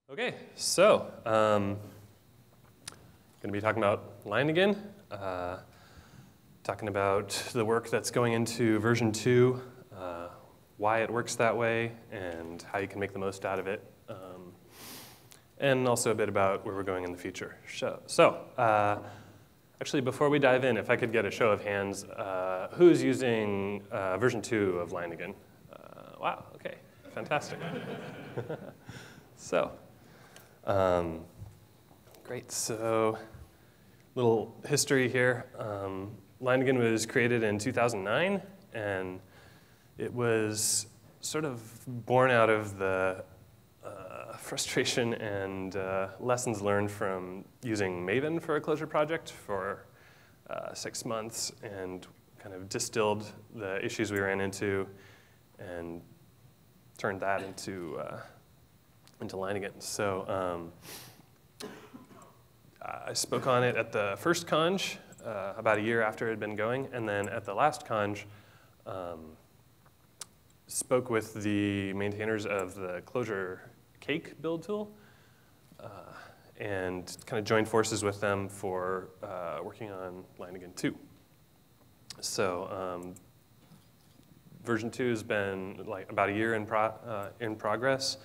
Okay, so going to be talking about Leiningen, talking about the work that's going into version 2, why it works that way, and how you can make the most out of it, and also a bit about where we're going in the future. Actually, before we dive in, if I could get a show of hands, who's using version 2 of Leiningen? Wow, okay, fantastic. Great, so little history here. Leiningen was created in 2009, and it was sort of born out of the frustration and lessons learned from using Maven for a closure project for 6 months, and kind of distilled the issues we ran into and turned that into Leiningen. So I spoke on it at the first conj about a year after it had been going, and then at the last conj, spoke with the maintainers of the closure cake build tool, and kind of joined forces with them for working on Leiningen 2. So version 2 has been like about a year in progress.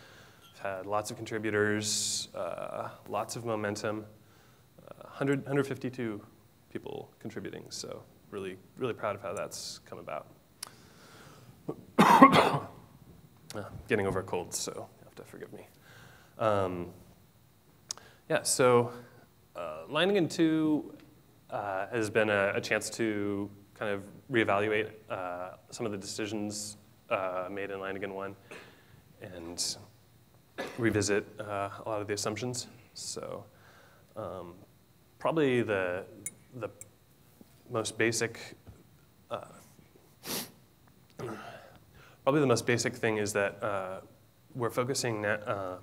Had lots of contributors, lots of momentum, 152 people contributing, so really proud of how that's come about. Getting over a cold, so you have to forgive me. Yeah, so Leiningen 2 has been a chance to kind of reevaluate some of the decisions made in Leiningen 1, and revisit a lot of the assumptions. So probably the most basic thing is that we're focusing the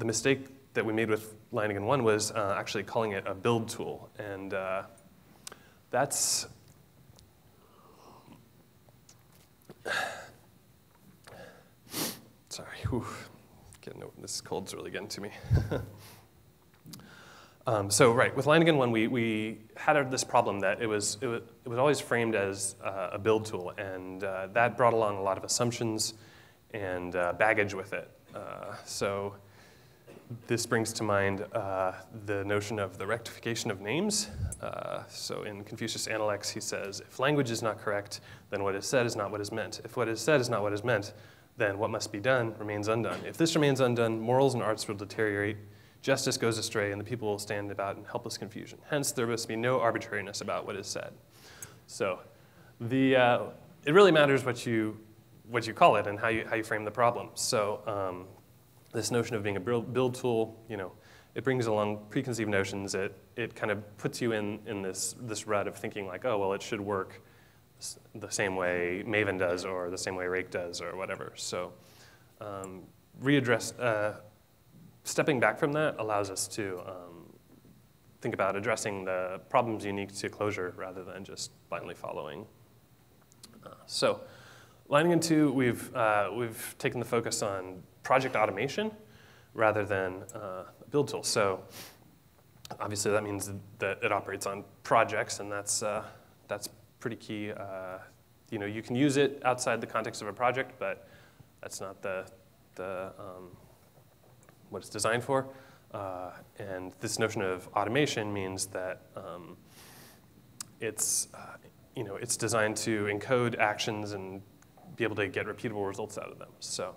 mistake that we made with Leiningen 1 was actually calling it a build tool, and that's sorry, this cold's really getting to me. So right, with Leiningen 1, we had this problem that it was always framed as a build tool, and that brought along a lot of assumptions and baggage with it. So this brings to mind the notion of the rectification of names. So in Confucius Analects, he says, if language is not correct, then what is said is not what is meant. If what is said is not what is meant, then what must be done remains undone. If this remains undone, morals and arts will deteriorate, justice goes astray, and the people will stand about in helpless confusion. Hence, there must be no arbitrariness about what is said. So it really matters what you call it and how you frame the problem. So this notion of being a build tool, it brings along preconceived notions. It kind of puts you in this rut of thinking like, oh, well, it should work the same way Maven does, or the same way Rake does, or whatever. So stepping back from that allows us to think about addressing the problems unique to closure rather than just blindly following. So Leiningen 2, we've taken the focus on project automation rather than a build tool. So obviously that means that it operates on projects, and that's pretty key. You can use it outside the context of a project, but that's not what it's designed for. And this notion of automation means that it's designed to encode actions and be able to get repeatable results out of them. So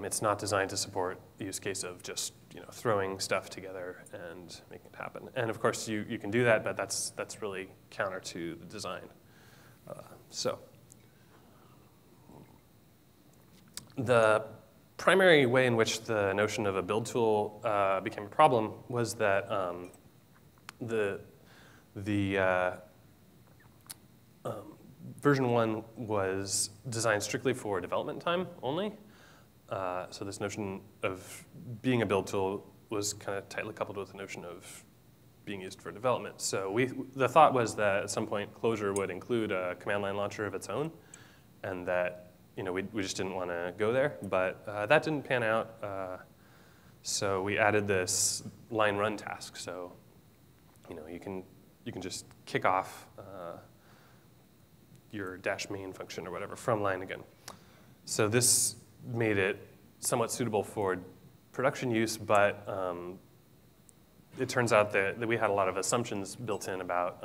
it's not designed to support the use case of just throwing stuff together and making it happen. And of course, you can do that, but that's really counter to the design. So the primary way in which the notion of a build tool became a problem was that version 1 was designed strictly for development time only. So this notion of being a build tool was kind of tightly coupled with the notion of being used for development. So the thought was that at some point Clojure would include a command line launcher of its own, and that we just didn't want to go there, but that didn't pan out. So we added this line run task. So, you can just kick off your dash main function or whatever from Leiningen. So this made it somewhat suitable for production use, but it turns out that we had a lot of assumptions built in about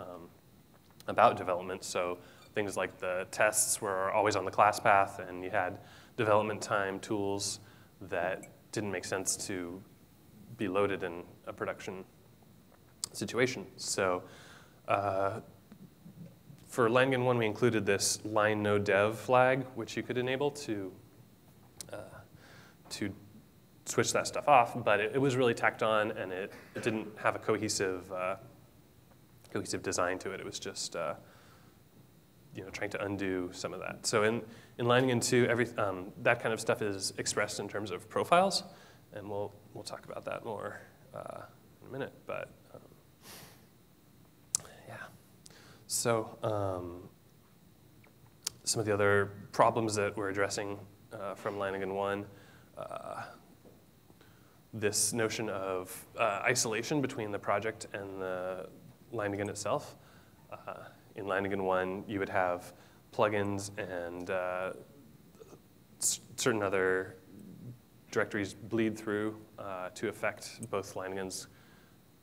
development. So things like the tests were always on the class path, and you had development time tools that didn't make sense to be loaded in a production situation. So for Leiningen 1, we included this line no dev flag, which you could enable to switch that stuff off, but it was really tacked on, and it didn't have a cohesive design to it. It was just trying to undo some of that. So in Leiningen 2, that kind of stuff is expressed in terms of profiles, and we'll talk about that more in a minute. But yeah, so some of the other problems that we're addressing from Leiningen 1. This notion of isolation between the project and the Leiningen itself. In Leiningen 1, you would have plugins and certain other directories bleed through to affect both Leiningen's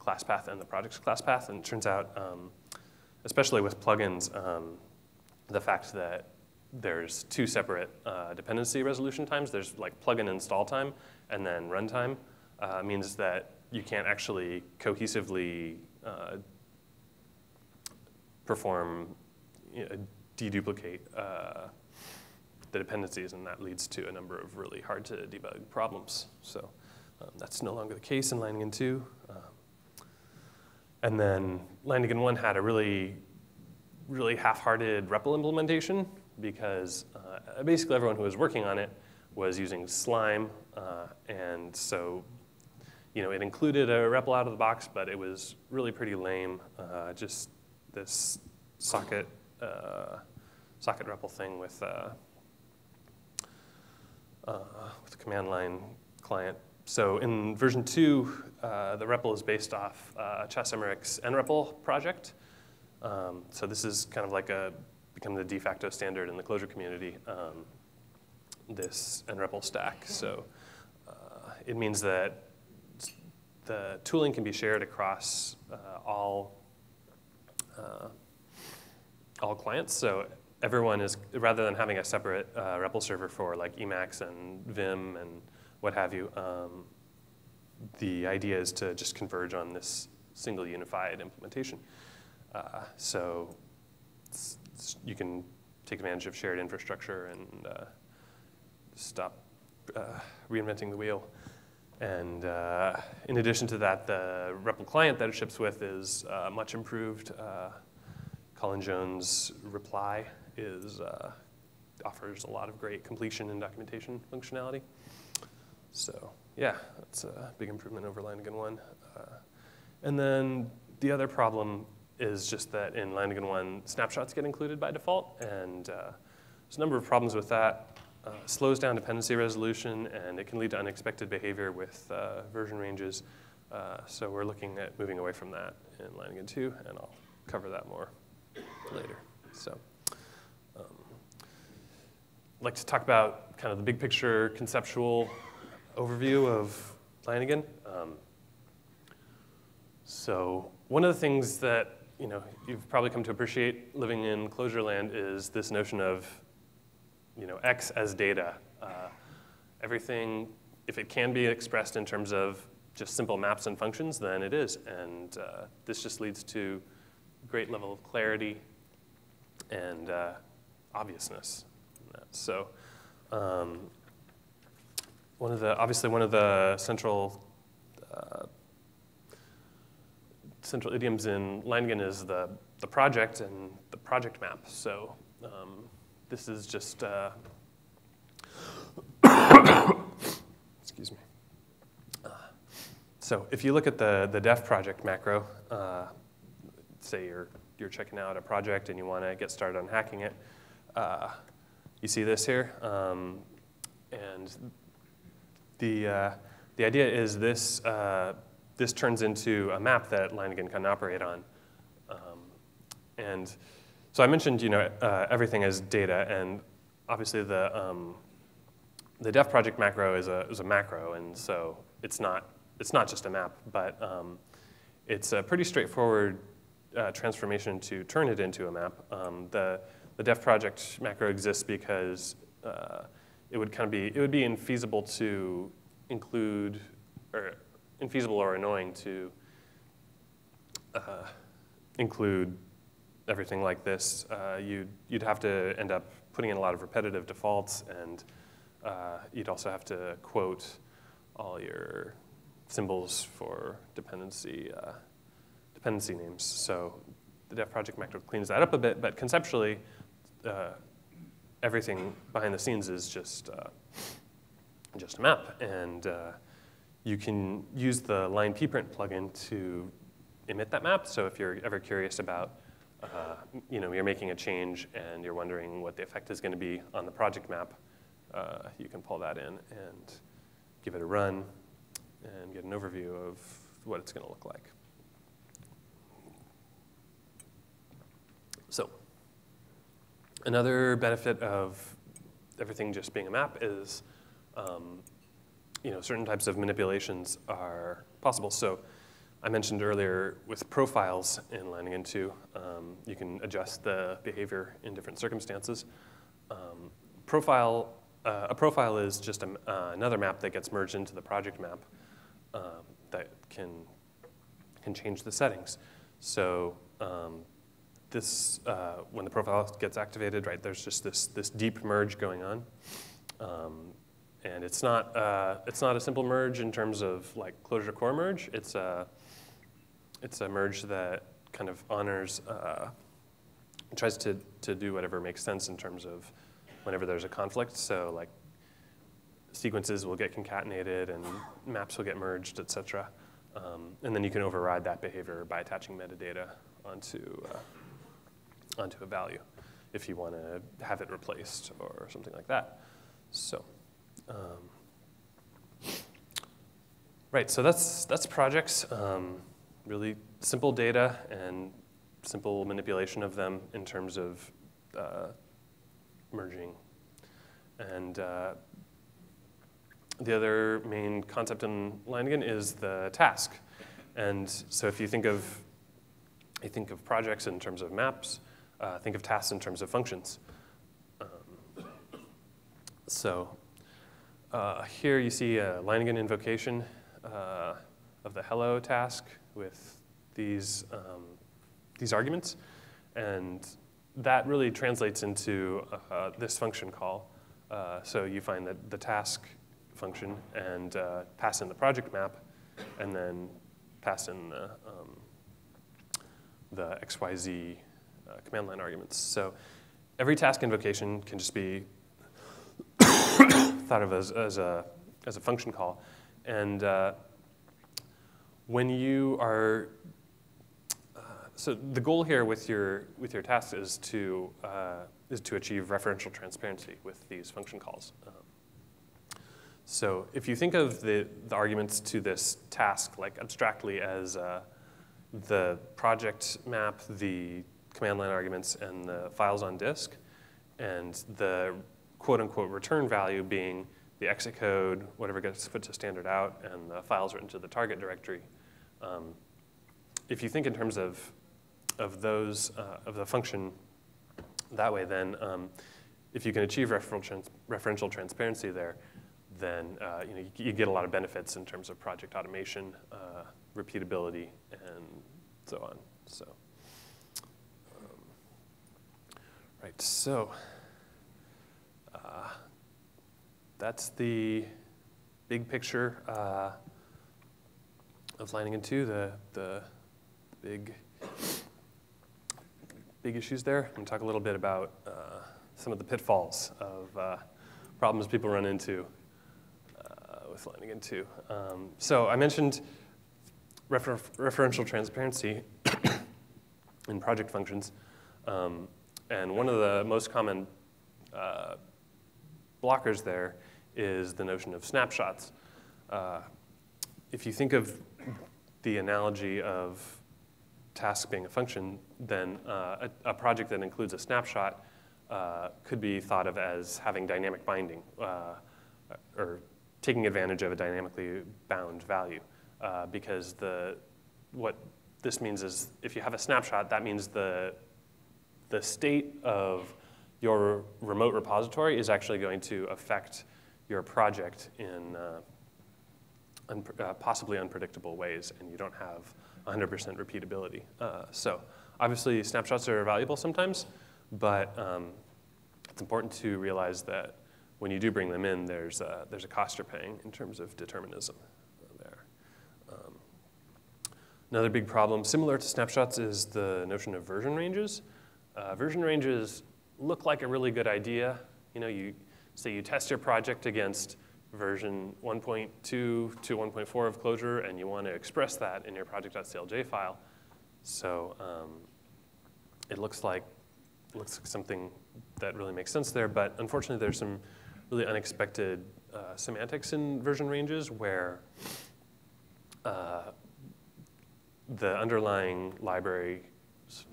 class path and the project's class path. And it turns out, especially with plugins, the fact that there's two separate dependency resolution times. There's like plugin install time and then runtime. Means that you can't actually cohesively perform, deduplicate the dependencies, and that leads to a number of really hard to debug problems. So that's no longer the case in Leiningen 2. And then Leiningen 1 had a really half-hearted REPL implementation because basically everyone who was working on it was using Slime, and so it included a REPL out of the box, but it was really pretty lame. Just this socket REPL thing with a command line client. So in version 2, the REPL is based off Chas-Emmerich's NREPL project. So this is kind of like become the de facto standard in the Clojure community, this NREPL stack. So it means that the tooling can be shared across all clients. So everyone is, rather than having a separate REPL server for like Emacs and Vim and what have you, the idea is to just converge on this single unified implementation. So you can take advantage of shared infrastructure and stop reinventing the wheel. And in addition to that, the REPL client that it ships with is much improved. Colin Jones' reply offers a lot of great completion and documentation functionality. So yeah, that's a big improvement over Leiningen 1. And then the other problem is just that in Leiningen 1, snapshots get included by default, and there's a number of problems with that. Slows down dependency resolution, and it can lead to unexpected behavior with version ranges. So we're looking at moving away from that in Leiningen 2, and I'll cover that more later. So I'd like to talk about kind of the big picture conceptual overview of Leiningen. So one of the things that you've probably come to appreciate living in Clojure land is this notion of X as data. Everything, if it can be expressed in terms of just simple maps and functions, then it is. And this just leads to a great level of clarity and obviousness. So obviously one of the central idioms in Leiningen is the project and the project map. So this is just, excuse me. So if you look at the def project macro, say you're checking out a project and you want to get started on hacking it, you see this here. And the idea is this, this turns into a map that Leiningen can operate on. And so I mentioned, everything is data, and obviously the def project macro is a macro, and so it's not just a map, but it's a pretty straightforward transformation to turn it into a map. The def project macro exists because it would be infeasible to include, or infeasible or annoying to include everything like this. You'd have to end up putting in a lot of repetitive defaults, and you'd also have to quote all your symbols for dependency names. So the def project macro cleans that up a bit, but conceptually, everything behind the scenes is just a map, and you can use the line pprint plugin to emit that map. So if you're ever curious about, you're making a change and you're wondering what the effect is going to be on the project map, you can pull that in and give it a run and get an overview of what it's going to look like. So another benefit of everything just being a map is, certain types of manipulations are possible. So I mentioned earlier with profiles in Leiningen 2, you can adjust the behavior in different circumstances. A profile is just another map that gets merged into the project map that can change the settings. So when the profile gets activated, right, there's just this deep merge going on. And it's not a simple merge in terms of like closure core merge. It's a merge that kind of honors, tries to do whatever makes sense in terms of whenever there's a conflict. So like sequences will get concatenated and maps will get merged, et cetera. And then you can override that behavior by attaching metadata onto a value if you want to have it replaced or something like that. So, right, so that's projects. Really simple data and simple manipulation of them in terms of merging. And the other main concept in Leiningen is the task. And so if you think of projects in terms of maps, think of tasks in terms of functions. Here you see a Leiningen invocation of the hello task with these arguments, and that really translates into this function call. So you find that the task function and pass in the project map, and then pass in the XYZ command line arguments. So every task invocation can just be thought of as a function call, and when you are so the goal here with your tasks is to achieve referential transparency with these function calls. So if you think of the arguments to this task like abstractly as the project map, the command line arguments, and the files on disk, and the quote-unquote return value being the exit code, whatever gets put to standard out, and the files written to the target directory. If you think in terms of those of the function that way, then if you can achieve referential transparency there, then you get a lot of benefits in terms of project automation, repeatability, and so on. So, right. So that's the big picture of Leiningen 2. The big issues there. I'm going to talk a little bit about some of the pitfalls of problems people run into with Leiningen 2. So I mentioned referential transparency in project functions. And one of the most common blockers there is the notion of snapshots. If you think of the analogy of task being a function, then a project that includes a snapshot could be thought of as having dynamic binding or taking advantage of a dynamically bound value. Because what this means is if you have a snapshot, that means the state of your remote repository is actually going to affect your project in possibly unpredictable ways, and you don't have 100% repeatability. So obviously, snapshots are valuable sometimes, but it's important to realize that when you do bring them in, there's a cost you're paying in terms of determinism there. Another big problem, similar to snapshots, is the notion of version ranges. Version ranges look like a really good idea. You know, you test your project against version 1.2 to 1.4 of Clojure, and you want to express that in your project.clj file. So it looks like something that really makes sense there, but unfortunately there's some really unexpected semantics in version ranges where the underlying library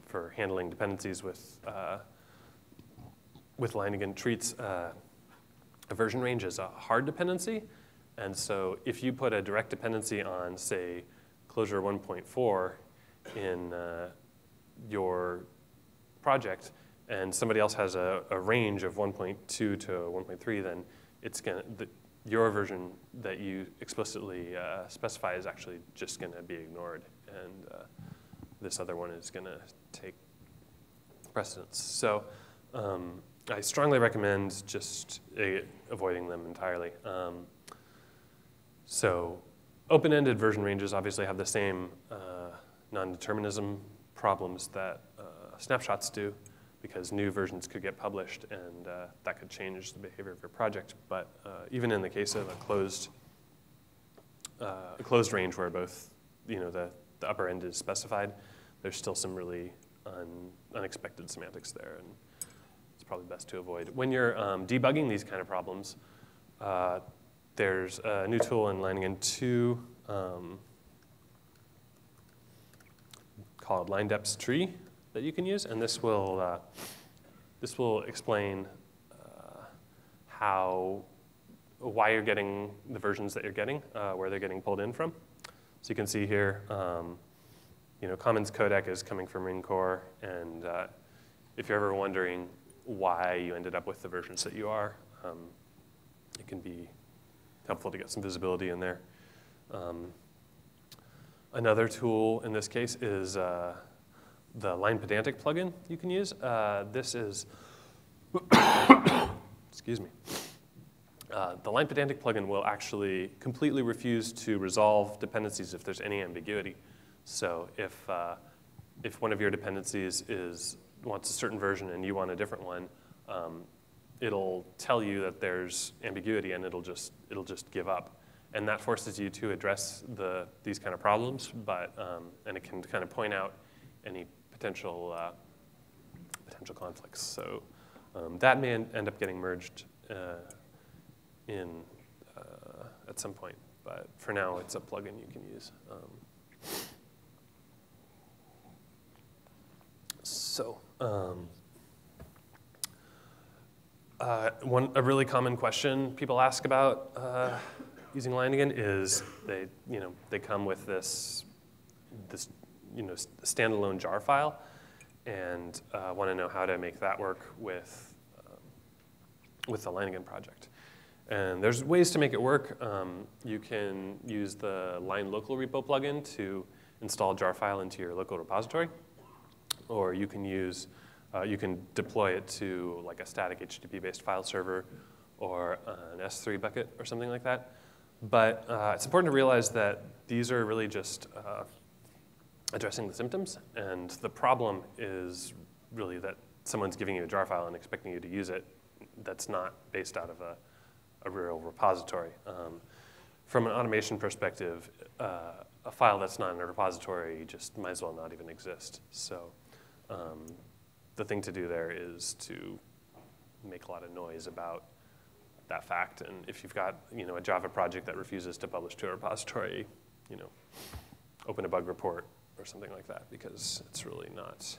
for handling dependencies with Leiningen treats a version range as a hard dependency. And so if you put a direct dependency on, say, Clojure 1.4 in your project, and somebody else has a range of 1.2 to 1.3, then it's your version that you explicitly specify is actually just going to be ignored, and this other one is going to take precedence. So I strongly recommend just avoiding them entirely. So open-ended version ranges obviously have the same non-determinism problems that snapshots do, because new versions could get published, and that could change the behavior of your project. But even in the case of a closed range where both, the upper end is specified, there's still some really unexpected semantics there, and it's probably best to avoid. When you're debugging these kind of problems, there's a new tool in Leiningen 2 called LineDepth's tree that you can use, and this will explain why you're getting the versions that you're getting, where they're getting pulled in from. So you can see here, Commons codec is coming from Ringcore, and if you're ever wondering why you ended up with the versions that you are, it can be helpful to get some visibility in there. Another tool in this case is the Line Pedantic plugin you can use. This is, excuse me. The Line Pedantic plugin will actually completely refuse to resolve dependencies if there's any ambiguity. So if one of your dependencies wants a certain version and you want a different one, it'll tell you that there's ambiguity, and it'll just give up. And that forces you to address these kind of problems, and it can kind of point out any potential conflicts. So that may end up getting merged at some point, but for now it's a plugin you can use. A really common question people ask about using Leiningen is they come with this standalone jar file, and want to know how to make that work with the Leiningen project. And there's ways to make it work. You can use the Line Local Repo plugin to install jar file into your local repository, or you can deploy it to like a static HTTP-based file server or an S3 bucket or something like that. But it's important to realize that these are really just addressing the symptoms, and the problem is really that someone's giving you a jar file and expecting you to use it that's not based out of a real repository. From an automation perspective, a file that's not in a repository just might as well not even exist. So the thing to do there is to make a lot of noise about that fact. And if you've got a Java project that refuses to publish to a repository, open a bug report or something like that, because it's really not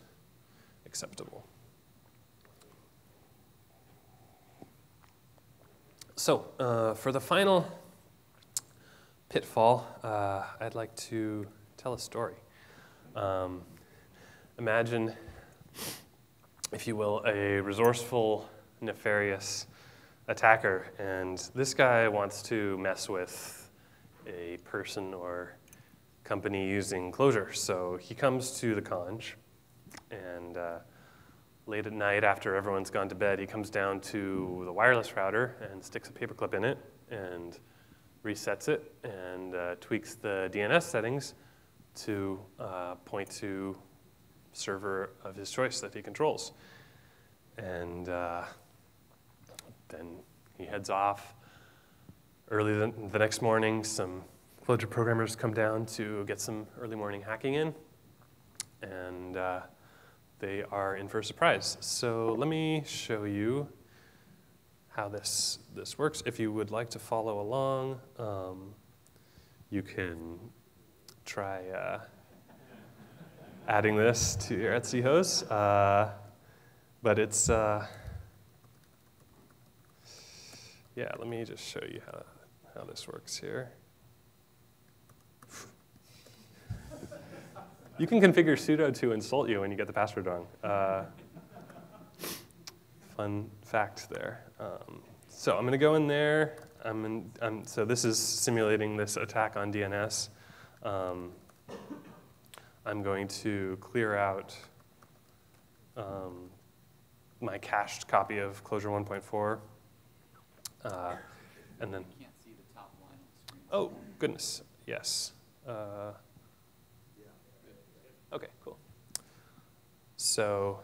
acceptable. So for the final pitfall, I'd like to tell a story. Imagine, if you will, a resourceful, nefarious attacker, and this guy wants to mess with a person or company using Clojure. So he comes to the conj, and late at night after everyone's gone to bed, he comes down to the wireless router and sticks a paperclip in it and resets it and tweaks the DNS settings to point to server of his choice that he controls. And then he heads off. Early the next morning, some Clojure programmers come down to get some early morning hacking in, and they are in for a surprise. So let me show you how this works. If you would like to follow along, you can try adding this to your Etsy hose. But it's, yeah, let me just show you how this works here. You can configure sudo to insult you when you get the password wrong. Fun fact there. So I'm going to go in there. So this is simulating this attack on DNS. I'm going to clear out my cached copy of Clojure 1.4. And then, You can't see the top line of the screen. oh, goodness, yes. OK, cool. So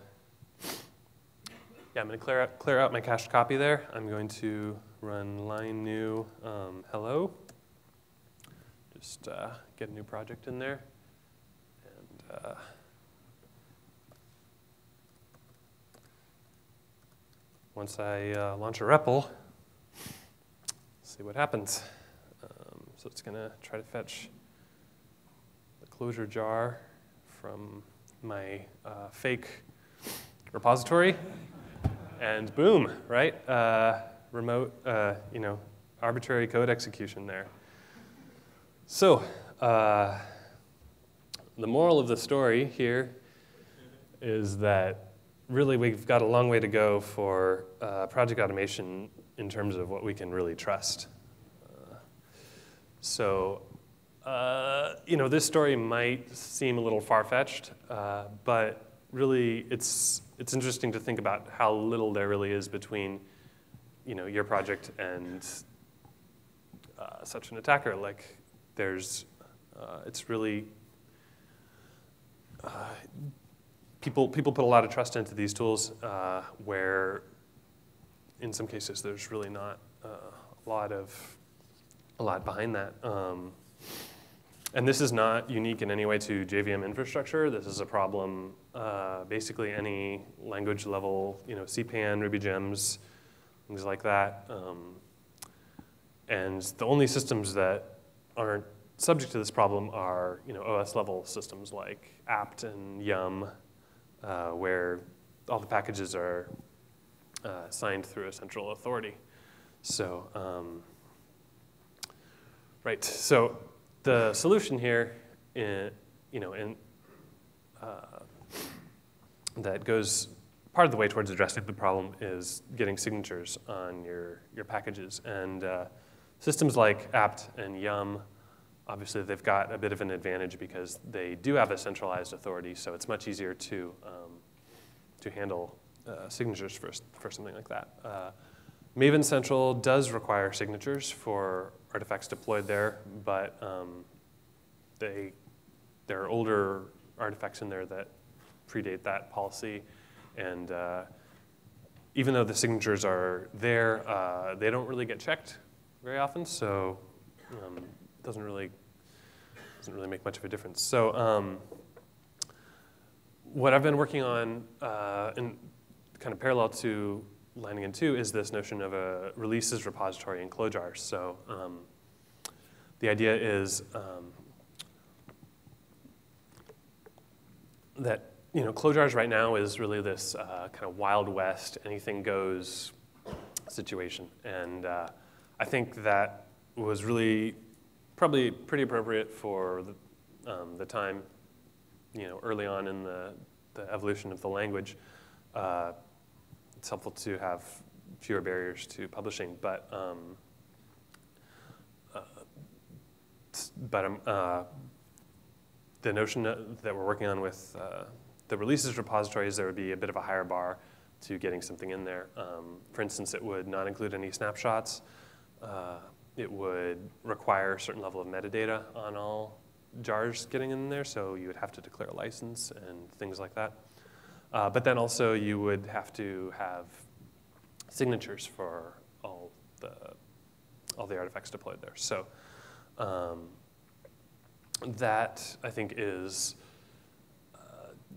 yeah, I'm going to clear out my cached copy there. I'm going to run line new hello. Just get a new project in there. And once I launch a REPL, see what happens. So it's going to try to fetch the Clojure jar from my fake repository, and boom, right? Remote, arbitrary code execution there. So the moral of the story here is that really we've got a long way to go for project automation in terms of what we can really trust. This story might seem a little far-fetched, but really it's interesting to think about how little there really is between your project and such an attacker. Like it's really, people put a lot of trust into these tools where in some cases there's really not a lot behind that. And this is not unique in any way to JVM infrastructure. This is a problem basically any language level, CPAN, Ruby gems, things like that. And the only systems that aren't subject to this problem are OS level systems like apt and yum, where all the packages are signed through a central authority. So, right. So the solution here, that goes part of the way towards addressing the problem is getting signatures on your packages. And systems like apt and yum, obviously they've got a bit of an advantage because they do have a centralized authority, so it's much easier to handle signatures for something like that. Maven Central does require signatures for artifacts deployed there, but there are older artifacts in there that predate that policy. And even though the signatures are there, they don't really get checked very often, so it doesn't really make much of a difference. So what I've been working on in kind of parallel to Leiningen 2 is this notion of a releases repository in clojars. So the idea is that clojars right now is really this kind of Wild West, anything goes situation. And I think that was really probably pretty appropriate for the time, early on in the evolution of the language. It's helpful to have fewer barriers to publishing, but the notion that we're working on with the releases repositories, there would be a bit of a higher bar to getting something in there. For instance, it would not include any snapshots. It would require a certain level of metadata on all jars getting in there, so you would have to declare a license and things like that. But then also you would have to have signatures for all the artifacts deployed there. So that, I think, is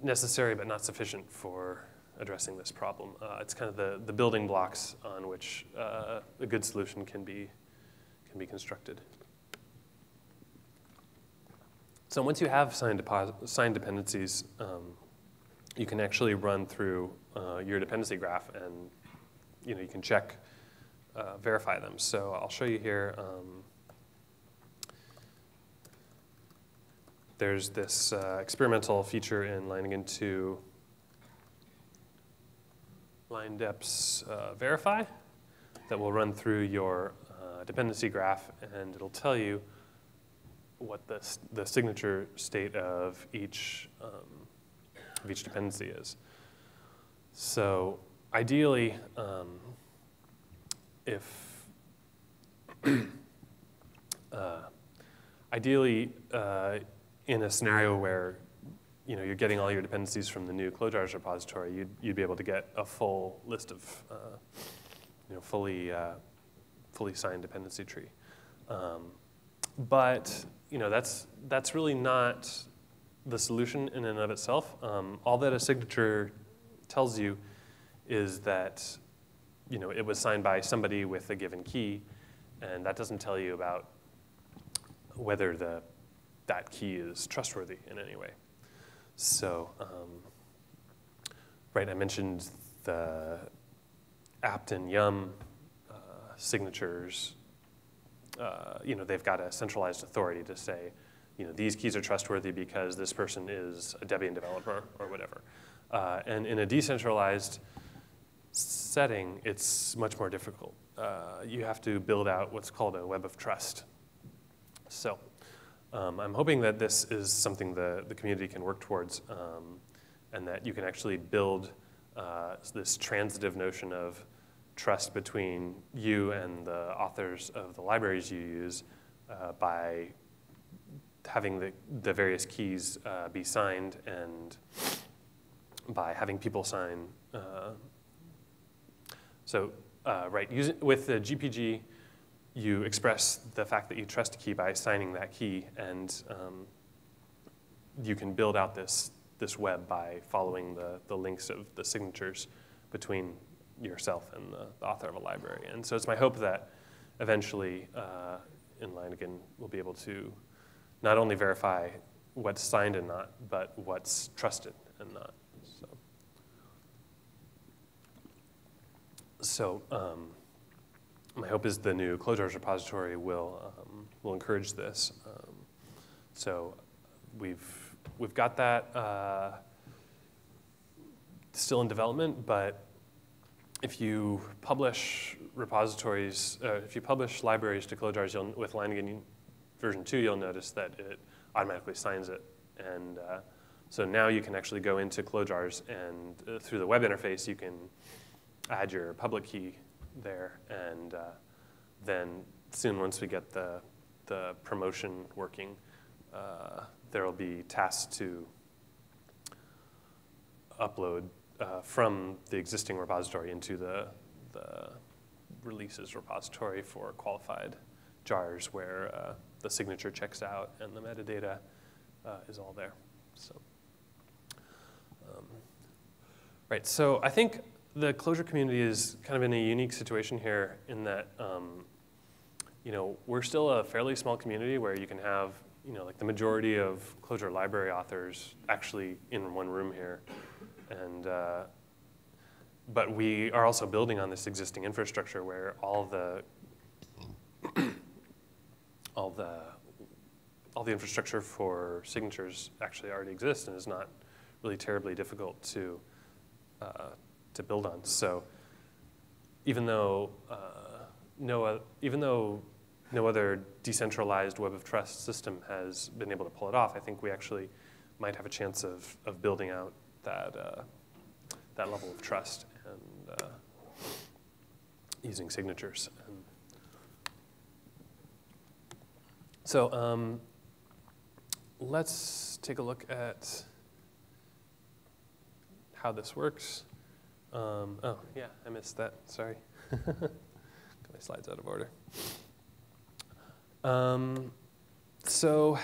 necessary but not sufficient for addressing this problem. It's kind of the building blocks on which a good solution can be constructed. So once you have signed dependencies, you can actually run through your dependency graph, and you can check, verify them. So I'll show you here. There's this experimental feature in Leiningen 2, LineDeps verify, that will run through your dependency graph, and it'll tell you what the signature state of each dependency is. So ideally, in a scenario where you're getting all your dependencies from the new clojars repository, you'd be able to get a full list of fully signed dependency tree. But that's really not the solution in and of itself. All that a signature tells you is that it was signed by somebody with a given key, and that doesn't tell you about whether that key is trustworthy in any way. So, right, I mentioned the apt and yum signatures. They've got a centralized authority to say, these keys are trustworthy because this person is a Debian developer or whatever. And in a decentralized setting, it's much more difficult. You have to build out what's called a web of trust. So I'm hoping that this is something the community can work towards, and that you can actually build this transitive notion of trust between you and the authors of the libraries you use by having the various keys be signed, and by having people sign. With the GPG, you express the fact that you trust a key by signing that key, and you can build out this web by following the links of the signatures between yourself and the author of a library. And so it's my hope that eventually in Leiningen we'll be able to not only verify what's signed and not, but what's trusted and not. So my hope is the new clojars repository will encourage this. So we've got that still in development, but if you publish repositories, if you publish libraries to clojars with Leiningen version 2, you'll notice that it automatically signs it. And so now you can actually go into clojars, and through the web interface, you can add your public key there. And then soon, once we get the promotion working, there will be tasks to upload from the existing repository into the releases repository for qualified jars where the signature checks out and the metadata is all there. So, right, so I think the Clojure community is kind of in a unique situation here in that we're still a fairly small community where you can have like the majority of Clojure library authors actually in one room here, and but we are also building on this existing infrastructure where all the infrastructure for signatures actually already exists and is not really terribly difficult to build on. So even though no other decentralized web of trust system has been able to pull it off, I think we actually might have a chance of building out that level of trust and using signatures. And so let's take a look at how this works. Oh, yeah, I missed that. Sorry. Got my slides out of order. So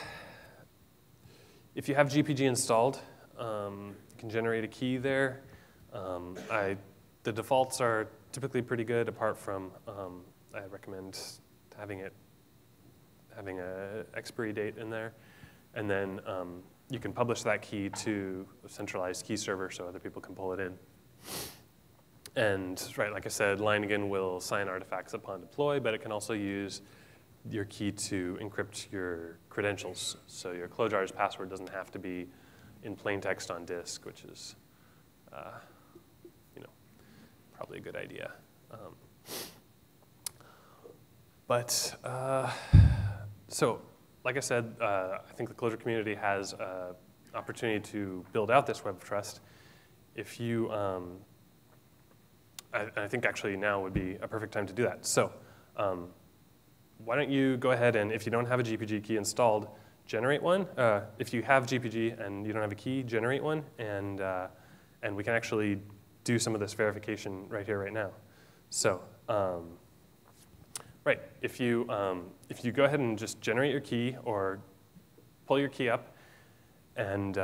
if you have GPG installed, you can generate a key there. The defaults are typically pretty good, apart from I recommend having an expiry date in there. And then you can publish that key to a centralized key server so other people can pull it in. And like I said, Leiningen will sign artifacts upon deploy, but it can also use your key to encrypt your credentials. So your Clojure's password doesn't have to be in plain text on disk, which is probably a good idea. So like I said, I think the Clojure community has an opportunity to build out this web of trust. If you, I think actually now would be a perfect time to do that. So why don't you go ahead and, if you don't have a GPG key installed, generate one. If you have GPG and you don't have a key, generate one, and we can actually do some of this verification right here, right now. So if you go ahead and just generate your key or pull your key up, and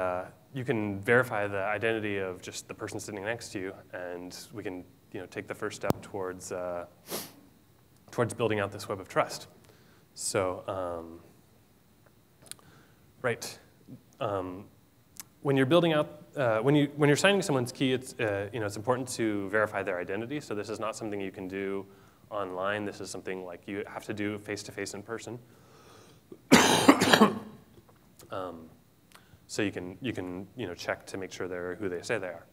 you can verify the identity of just the person sitting next to you, and we can take the first step towards building out this web of trust. So when you're building out, when you're signing someone's key, it's it's important to verify their identity. So this is not something you can do online. This is something like you have to do face-to-face in person. So you can check to make sure they're who they say they are.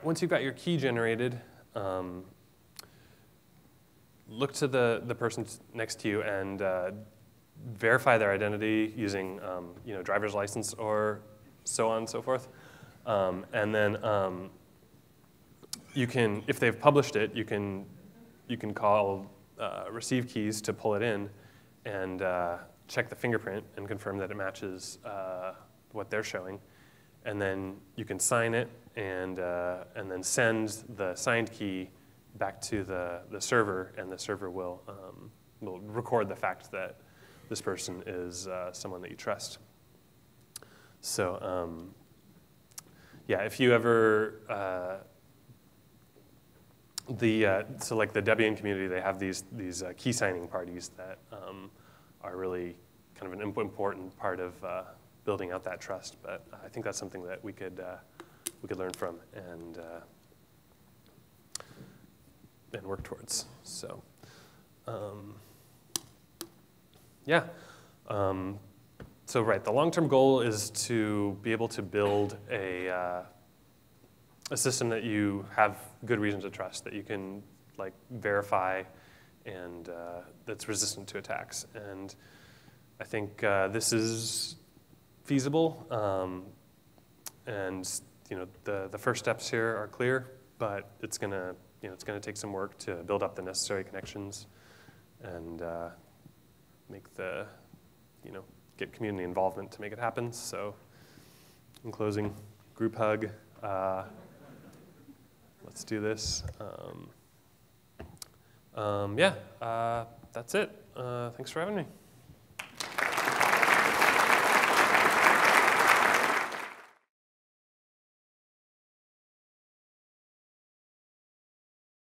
Once you've got your key generated, look to the person next to you and verify their identity using driver's license or so on and so forth. And then you can, if they've published it, you can call receive keys to pull it in and check the fingerprint and confirm that it matches what they're showing. And then you can sign it and then send the signed key back to the server, and the server will record the fact that this person is someone that you trust. So if you ever so like the Debian community, they have these key signing parties that are really kind of an important part of building out that trust. But I think that's something that we could learn from and work towards. So the long-term goal is to be able to build a system that you have good reason to trust, that you can verify, and that's resistant to attacks. And I think this is feasible, and the first steps here are clear, but it's gonna take some work to build up the necessary connections and get community involvement to make it happen. So in closing, group hug. Let's do this. That's it. Thanks for having me.